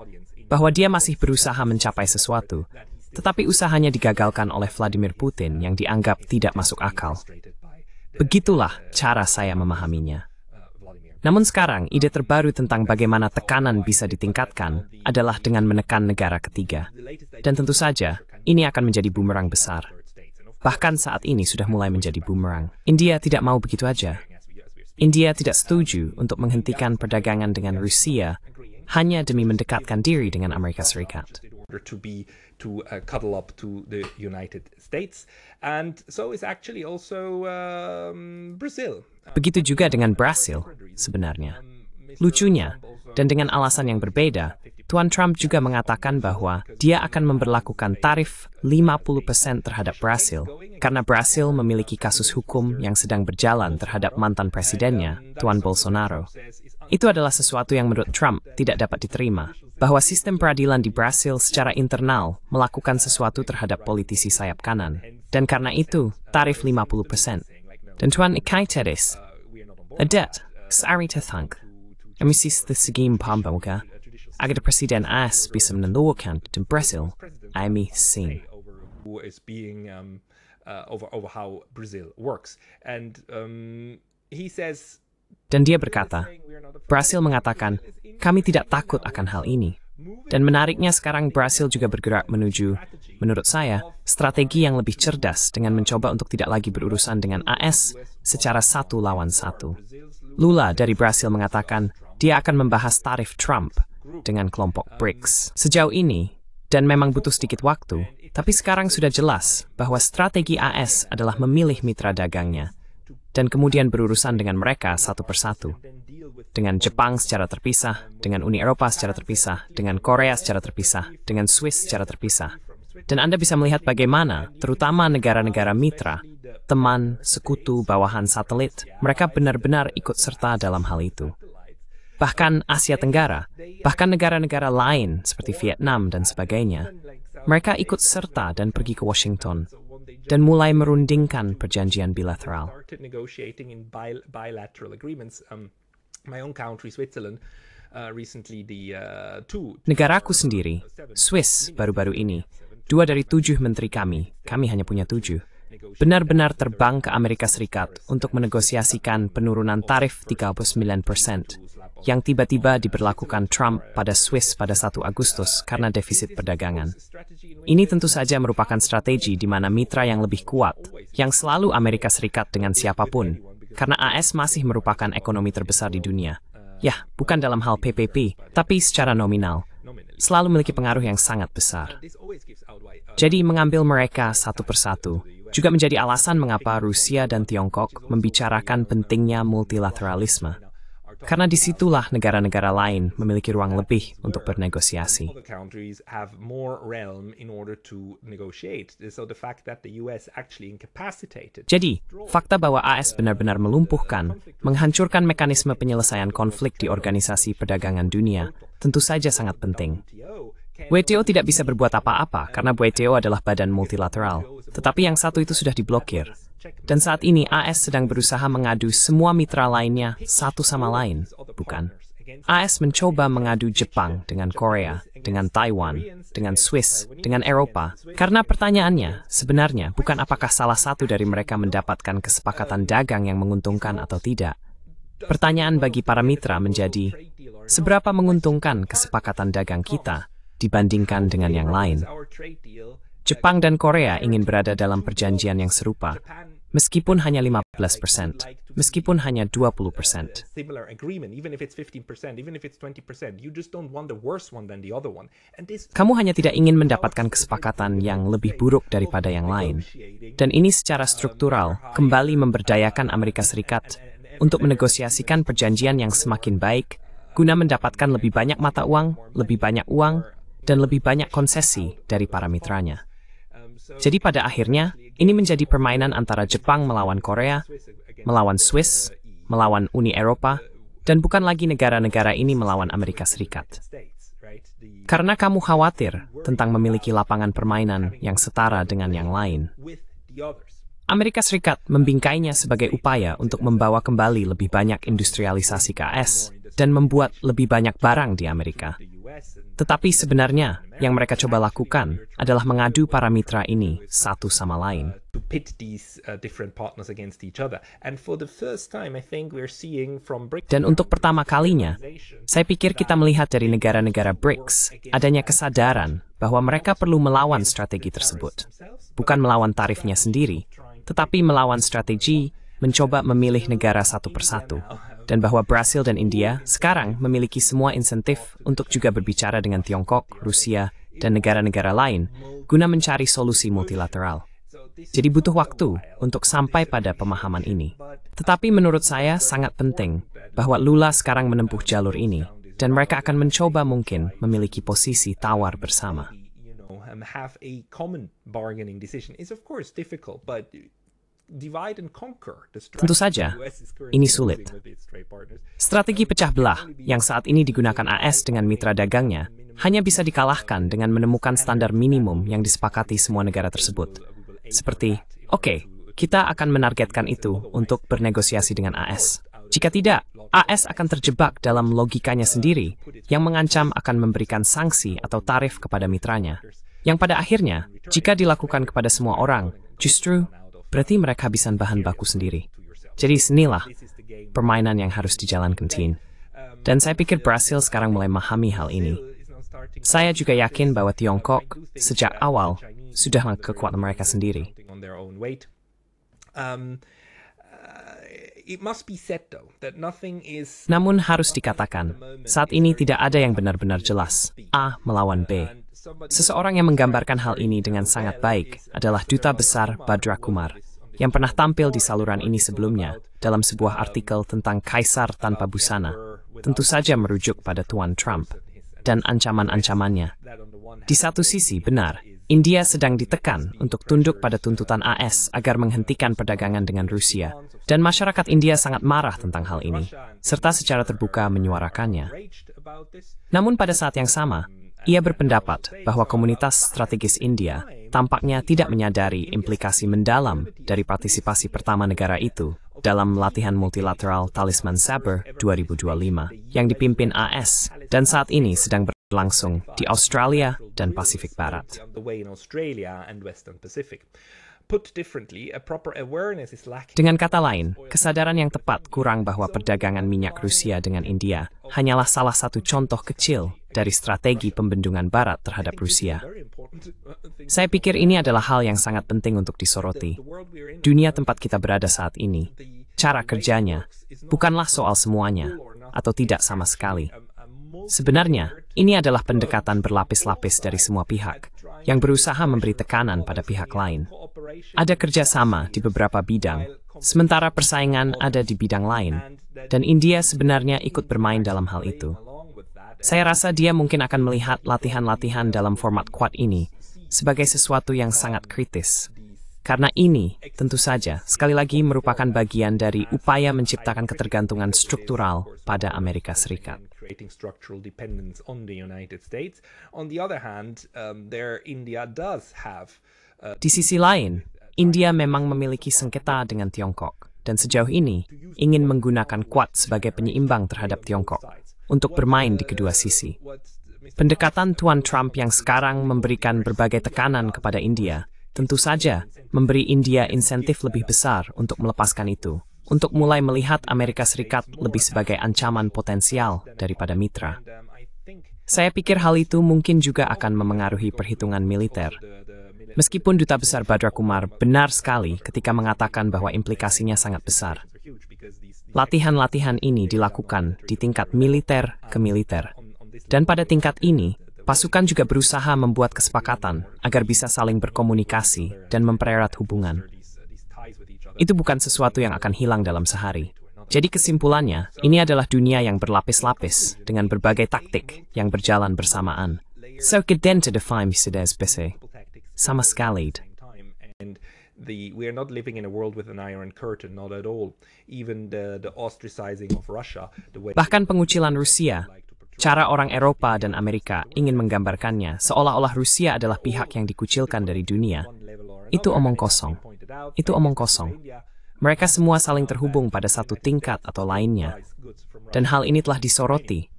bahwa dia masih berusaha mencapai sesuatu, tetapi usahanya digagalkan oleh Vladimir Putin yang dianggap tidak masuk akal. Begitulah cara saya memahaminya. Namun sekarang, ide terbaru tentang bagaimana tekanan bisa ditingkatkan adalah dengan menekan negara ketiga. Dan tentu saja, ini akan menjadi bumerang besar. Bahkan saat ini sudah mulai menjadi bumerang. India tidak mau begitu aja. India tidak setuju untuk menghentikan perdagangan dengan Rusia hanya demi mendekatkan diri dengan Amerika Serikat. To cuddle up to the United States, and so is actually also Brazil. Begitu juga dengan Brasil, sebenarnya. Lucunya, dan dengan alasan yang berbeda, Tuan Trump juga mengatakan bahwa dia akan memberlakukan tarif 50% terhadap Brasil, karena Brasil memiliki kasus hukum yang sedang berjalan terhadap mantan presidennya, Tuan Bolsonaro. Itu adalah sesuatu yang menurut Trump tidak dapat diterima, bahwa sistem peradilan di Brasil secara internal melakukan sesuatu terhadap politisi sayap kanan. Dan karena itu, tarif 50%. Dan Tuan Ikaiteris, adat, sari tethank, emisis the segim pamboga, agar Presiden AS bisa menentukan di Brasil, Amy Singh. Who is being over how Brazil works. And he says. Dan dia berkata, Brasil mengatakan, kami tidak takut akan hal ini. Dan menariknya sekarang Brasil juga bergerak menuju, menurut saya, strategi yang lebih cerdas dengan mencoba untuk tidak lagi berurusan dengan AS secara satu lawan satu. Lula dari Brasil mengatakan, dia akan membahas tarif Trump dengan kelompok BRICS. Sejauh ini, dan memang butuh sedikit waktu, tapi sekarang sudah jelas bahwa strategi AS adalah memilih mitra dagangnya, dan kemudian berurusan dengan mereka satu persatu. Dengan Jepang secara terpisah, dengan Uni Eropa secara terpisah, dengan Korea secara terpisah, dengan Swiss secara terpisah. Dan Anda bisa melihat bagaimana, terutama negara-negara mitra, teman, sekutu, bawahan satelit, mereka benar-benar ikut serta dalam hal itu. Bahkan Asia Tenggara, bahkan negara-negara lain seperti Vietnam dan sebagainya, mereka ikut serta dan pergi ke Washington dan mulai merundingkan perjanjian bilateral. Negaraku sendiri, Swiss, baru-baru ini, 2 dari 7 menteri kami hanya punya 7, benar-benar terbang ke Amerika Serikat untuk menegosiasikan penurunan tarif 39% yang tiba-tiba diberlakukan Trump pada Swiss pada 1 Agustus karena defisit perdagangan. Ini tentu saja merupakan strategi di mana mitra yang lebih kuat, yang selalu Amerika Serikat dengan siapapun, karena AS masih merupakan ekonomi terbesar di dunia. Ya, bukan dalam hal PPP, tapi secara nominal, selalu memiliki pengaruh yang sangat besar. Jadi mengambil mereka satu persatu juga menjadi alasan mengapa Rusia dan Tiongkok membicarakan pentingnya multilateralisme. Karena disitulah negara-negara lain memiliki ruang lebih untuk bernegosiasi. Jadi, fakta bahwa AS benar-benar melumpuhkan, menghancurkan mekanisme penyelesaian konflik di Organisasi Perdagangan Dunia, tentu saja sangat penting. WTO tidak bisa berbuat apa-apa karena WTO adalah badan multilateral, tetapi yang satu itu sudah diblokir. Dan saat ini AS sedang berusaha mengadu semua mitra lainnya satu sama lain, bukan? AS mencoba mengadu Jepang dengan Korea, dengan Taiwan, dengan Swiss, dengan Eropa, karena pertanyaannya sebenarnya bukan apakah salah satu dari mereka mendapatkan kesepakatan dagang yang menguntungkan atau tidak. Pertanyaan bagi para mitra menjadi, seberapa menguntungkan kesepakatan dagang kita dibandingkan dengan yang lain? Jepang dan Korea ingin berada dalam perjanjian yang serupa, meskipun hanya 15%, meskipun hanya 20%. Kamu hanya tidak ingin mendapatkan kesepakatan yang lebih buruk daripada yang lain. Dan ini secara struktural kembali memberdayakan Amerika Serikat untuk menegosiasikan perjanjian yang semakin baik, guna mendapatkan lebih banyak mata uang, lebih banyak uang, dan lebih banyak konsesi dari para mitranya. Jadi pada akhirnya, ini menjadi permainan antara Jepang melawan Korea, melawan Swiss, melawan Uni Eropa, dan bukan lagi negara-negara ini melawan Amerika Serikat. Karena kamu khawatir tentang memiliki lapangan permainan yang setara dengan yang lain. Amerika Serikat membingkainya sebagai upaya untuk membawa kembali lebih banyak industrialisasi ke AS dan membuat lebih banyak barang di Amerika. Tetapi sebenarnya, yang mereka coba lakukan adalah mengadu para mitra ini satu sama lain. Dan untuk pertama kalinya, saya pikir kita melihat dari negara-negara BRICS adanya kesadaran bahwa mereka perlu melawan strategi tersebut. Bukan melawan tarifnya sendiri, tetapi melawan strategi mencoba memilih negara satu persatu. Dan bahwa Brasil dan India sekarang memiliki semua insentif untuk juga berbicara dengan Tiongkok, Rusia, dan negara-negara lain guna mencari solusi multilateral. Jadi butuh waktu untuk sampai pada pemahaman ini. Tetapi menurut saya sangat penting bahwa Lula sekarang menempuh jalur ini dan mereka akan mencoba mungkin memiliki posisi tawar bersama. Tentu saja, ini sulit. Strategi pecah belah yang saat ini digunakan AS dengan mitra dagangnya hanya bisa dikalahkan dengan menemukan standar minimum yang disepakati semua negara tersebut. Seperti, oke, kita akan menargetkan itu untuk bernegosiasi dengan AS. Jika tidak, AS akan terjebak dalam logikanya sendiri yang mengancam akan memberikan sanksi atau tarif kepada mitranya. Yang pada akhirnya, jika dilakukan kepada semua orang, justru berarti mereka habisan bahan baku sendiri. Jadi sinilah permainan yang harus dijalankan Tin. Dan saya pikir Brasil sekarang mulai memahami hal ini. Saya juga yakin bahwa Tiongkok sejak awal sudah kekuatan mereka sendiri. Namun harus dikatakan, saat ini tidak ada yang benar-benar jelas, A melawan B. Seseorang yang menggambarkan hal ini dengan sangat baik adalah Duta Besar Badra Kumar, yang pernah tampil di saluran ini sebelumnya dalam sebuah artikel tentang Kaisar Tanpa Busana, tentu saja merujuk pada Tuan Trump, dan ancaman-ancamannya. Di satu sisi benar, India sedang ditekan untuk tunduk pada tuntutan AS agar menghentikan perdagangan dengan Rusia, dan masyarakat India sangat marah tentang hal ini, serta secara terbuka menyuarakannya. Namun pada saat yang sama, ia berpendapat bahwa komunitas strategis India tampaknya tidak menyadari implikasi mendalam dari partisipasi pertama negara itu dalam latihan multilateral Talisman Sabre 2025 yang dipimpin AS dan saat ini sedang berlangsung di Australia dan Pasifik Barat. Put differently, a proper awareness is lacking. Dengan kata lain, kesadaran yang tepat kurang bahwa perdagangan minyak Rusia dengan India hanyalah salah satu contoh kecil dari strategi pembendungan Barat terhadap Rusia. Saya pikir ini adalah hal yang sangat penting untuk disoroti. Dunia tempat kita berada saat ini, cara kerjanya, bukanlah soal semuanya, atau tidak sama sekali. Sebenarnya, ini adalah pendekatan berlapis-lapis dari semua pihak, yang berusaha memberi tekanan pada pihak lain. Ada kerjasama di beberapa bidang, sementara persaingan ada di bidang lain, dan India sebenarnya ikut bermain dalam hal itu. Saya rasa dia mungkin akan melihat latihan-latihan dalam format Quad ini sebagai sesuatu yang sangat kritis. Karena ini, tentu saja, sekali lagi merupakan bagian dari upaya menciptakan ketergantungan struktural pada Amerika Serikat. Creating structural dependence on the United States. On the other hand, India does have. Di sisi lain, India memang memiliki sengketa dengan Tiongkok, dan sejauh ini ingin menggunakan Quad sebagai penyeimbang terhadap Tiongkok untuk bermain di kedua sisi. Pendekatan Tuan Trump yang sekarang memberikan berbagai tekanan kepada India, tentu saja memberi India insentif lebih besar untuk melepaskan itu, untuk mulai melihat Amerika Serikat lebih sebagai ancaman potensial daripada mitra. Saya pikir hal itu mungkin juga akan memengaruhi perhitungan militer. Meskipun Duta Besar Badra Kumar benar sekali ketika mengatakan bahwa implikasinya sangat besar. Latihan-latihan ini dilakukan di tingkat militer ke militer. Dan pada tingkat ini, pasukan juga berusaha membuat kesepakatan agar bisa saling berkomunikasi dan mempererat hubungan. Itu bukan sesuatu yang akan hilang dalam sehari. Jadi kesimpulannya, ini adalah dunia yang berlapis-lapis dengan berbagai taktik yang berjalan bersamaan. So keden to define Mercedes BC. Sama sekali. We are not living in a world with an iron curtain, not at all. Even the ostracizing of Russia, bahkan pengucilan Rusia, cara orang Eropa dan Amerika ingin menggambarkannya seolah-olah Rusia adalah pihak yang dikucilkan dari dunia. Itu omong kosong. Itu omong kosong. Mereka semua saling terhubung pada satu tingkat atau lainnya. Dan hal ini telah disoroti,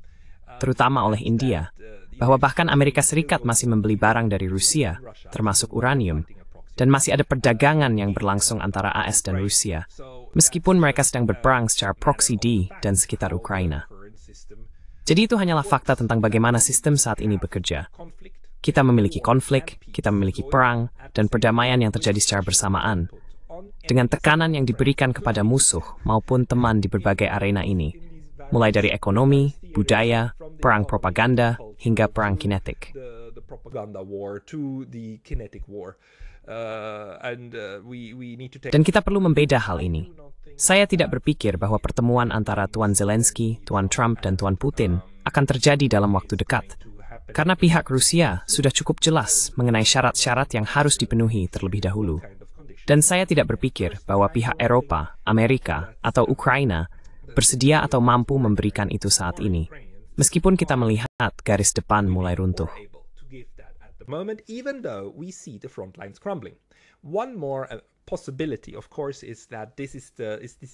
terutama oleh India, bahwa bahkan Amerika Serikat masih membeli barang dari Rusia, termasuk uranium, dan masih ada perdagangan yang berlangsung antara AS dan Rusia, meskipun mereka sedang berperang secara proksi di dan sekitar Ukraina. Jadi itu hanyalah fakta tentang bagaimana sistem saat ini bekerja. Kita memiliki konflik, kita memiliki perang, dan perdamaian yang terjadi secara bersamaan, dengan tekanan yang diberikan kepada musuh maupun teman di berbagai arena ini, mulai dari ekonomi, budaya, perang propaganda, hingga perang kinetik. Dan kita perlu membeda hal ini. Saya tidak berpikir bahwa pertemuan antara Tuan Zelensky, Tuan Trump, dan Tuan Putin akan terjadi dalam waktu dekat. Karena pihak Rusia sudah cukup jelas mengenai syarat-syarat yang harus dipenuhi terlebih dahulu. Dan saya tidak berpikir bahwa pihak Eropa, Amerika, atau Ukraina bersedia atau mampu memberikan itu saat ini. Meskipun kita melihat garis depan mulai runtuh.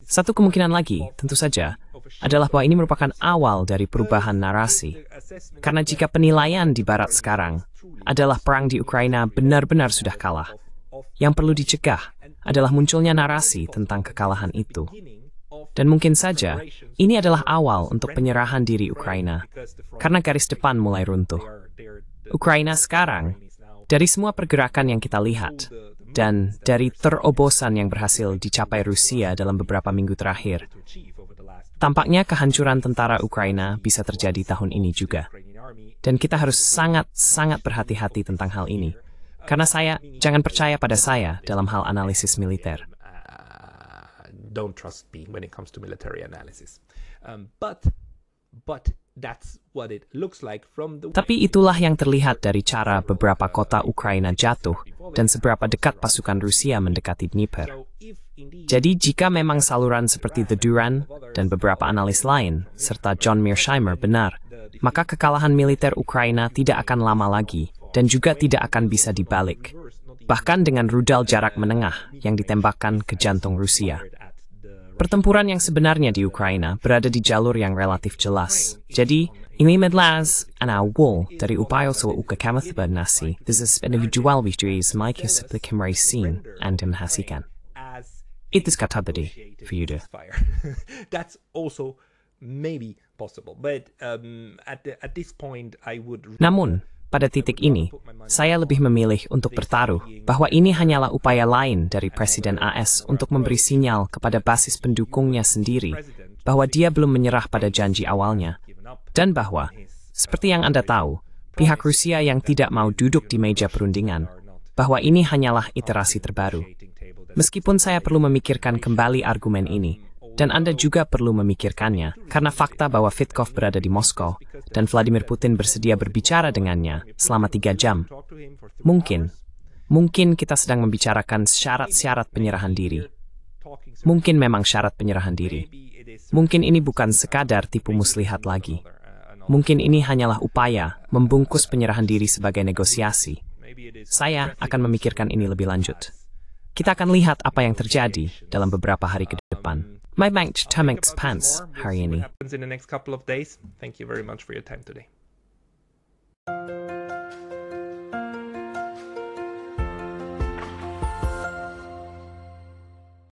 Satu kemungkinan lagi, tentu saja, adalah bahwa ini merupakan awal dari perubahan narasi. Karena jika penilaian di Barat sekarang adalah perang di Ukraina benar-benar sudah kalah, yang perlu dicegah adalah munculnya narasi tentang kekalahan itu. Dan mungkin saja, ini adalah awal untuk penyerahan diri Ukraina, karena garis depan mulai runtuh. Ukraina sekarang, dari semua pergerakan yang kita lihat, dan dari terobosan yang berhasil dicapai Rusia dalam beberapa minggu terakhir, tampaknya kehancuran tentara Ukraina bisa terjadi tahun ini juga. Dan kita harus sangat-sangat berhati-hati tentang hal ini. Karena jangan percaya pada saya dalam hal analisis militer. Don't trust me when it comes to military analysis. Tapi itulah yang terlihat dari cara beberapa kota Ukraina jatuh dan seberapa dekat pasukan Rusia mendekati Dnieper. Jadi jika memang saluran seperti The Duran dan beberapa analis lain, serta John Mearsheimer benar, maka kekalahan militer Ukraina tidak akan lama lagi dan juga tidak akan bisa dibalik. Bahkan dengan rudal jarak menengah yang ditembakkan ke jantung Rusia. Pertempuran yang sebenarnya di Ukraina berada di jalur yang relatif jelas. Jadi, Ini medlas an awol dari upaya so ukakamat bernasi, this is individual victories Mike is the Kimray scene and hasikan. It is kata tadi for you to. That's also maybe possible, but at this point I would. Namun, pada titik ini, saya lebih memilih untuk bertaruh bahwa ini hanyalah upaya lain dari Presiden AS untuk memberi sinyal kepada basis pendukungnya sendiri bahwa dia belum menyerah pada janji awalnya, dan bahwa, seperti yang Anda tahu, pihak Rusia yang tidak mau duduk di meja perundingan, bahwa ini hanyalah iterasi terbaru. Meskipun saya perlu memikirkan kembali argumen ini, dan Anda juga perlu memikirkannya, karena fakta bahwa Vitkov berada di Moskow, dan Vladimir Putin bersedia berbicara dengannya selama 3 jam. Mungkin kita sedang membicarakan syarat-syarat penyerahan diri. Mungkin memang syarat penyerahan diri. Mungkin ini bukan sekadar tipu muslihat lagi. Mungkin ini hanyalah upaya membungkus penyerahan diri sebagai negosiasi. Saya akan memikirkan ini lebih lanjut. Kita akan lihat apa yang terjadi dalam beberapa hari ke depan. My bank term expands hari ini. In the next couple of days. Thank you very much for your time today.